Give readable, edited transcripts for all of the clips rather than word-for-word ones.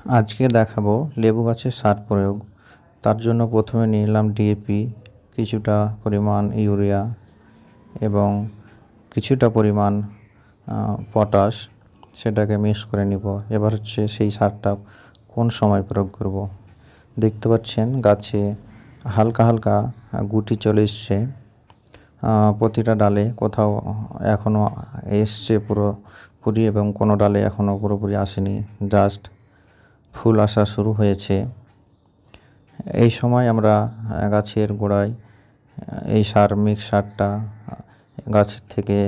আজকে দেখাবো লেবু গাছের সার প্রয়োগ। তার জন্য প্রথমে নিলাম ডিএপি, কিছুটা পরিমাণ ইউরিয়া এবং কিছুটা পরিমাণ পটাশ, সেটাকে মিক্স করে নিব। এবার হচ্ছে সেই সারটা কোন সময় প্রয়োগ করব। দেখতে পাচ্ছেন গাছে হালকা হালকা গুটি চলে এসছে প্রতিটা ডালে, কোথাও এখনও এসছে পুরোপুরি এবং কোনো ডালে এখনও পুরোপুরি আসেনি, জাস্ট ফুল আসা শুরু হয়েছে। এই সময় আমরা গাছের গোড়ায় এই মিক্সারটা গাছের থেকে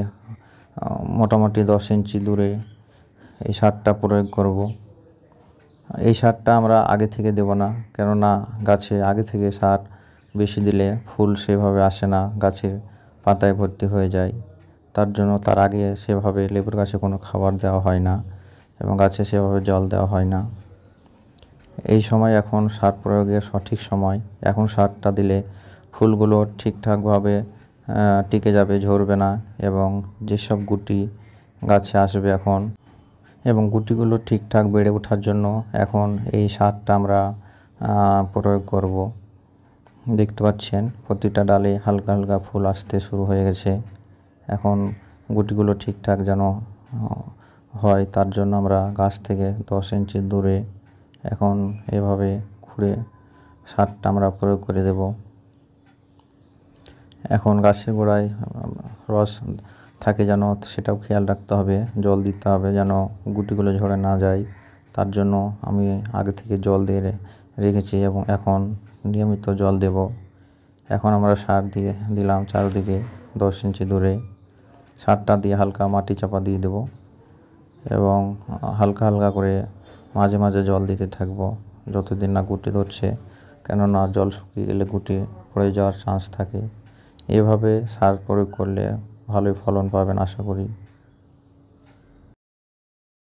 মোটামুটি 10 ইঞ্চি দূরে এই সারটা প্রয়োগ করব। এই সারটা আমরা আগে থেকে দেব না, কেননা গাছে আগে থেকে সার বেশি দিলে ফুল সেভাবে আসে না, গাছের পাতায় ভর্তি হয়ে যায়। তার জন্য তার আগে সেভাবে লেবুর গাছে কোনো খাবার দেওয়া হয় না এবং গাছে সেভাবে জল দেওয়া হয় না। এই সময় এখন সার প্রয়োগের সঠিক সময়। এখন সারটা দিলে ফুলগুলো ঠিকঠাকভাবে টিকে যাবে, ঝরবে না এবং যেসব গুটি গাছে আসবে এখন এবং গুটিগুলো ঠিকঠাক বেড়ে ওঠার জন্য এখন এই সারটা আমরা প্রয়োগ করব। দেখতে পাচ্ছেন প্রতিটা ডালে হালকা হালকা ফুল আসতে শুরু হয়ে গেছে। এখন গুটিগুলো ঠিকঠাক যেন হয়, তার জন্য আমরা গাছ থেকে 10 ইঞ্চি দূরে এখন এভাবে খুঁড়ে সারটা আমরা প্রয়োগ করে দেব। এখন গাছের গোড়ায় রস থাকে যেন, সেটাও খেয়াল রাখতে হবে, জল দিতে হবে যেন গুটিগুলো ঝরে না যায়। তার জন্য আমি আগে থেকে জল দিয়ে রেখেছি এবং এখন নিয়মিত জল দেব। এখন আমরা সার দিয়ে দিলাম চারদিকে 10 ইঞ্চি দূরে। সারটা দিয়ে হালকা মাটি চাপা দিয়ে দেব এবং হালকা হালকা করে মাঝে মাঝে জল দিতে থাকবো যতদিন না গুটি ধরছে, কেননা জল শুকিয়ে গেলে গুটি পড়ে যাওয়ার চান্স থাকে। এভাবে সার প্রয়োগ করলে ভালোই ফলন পাবেন আশা করি।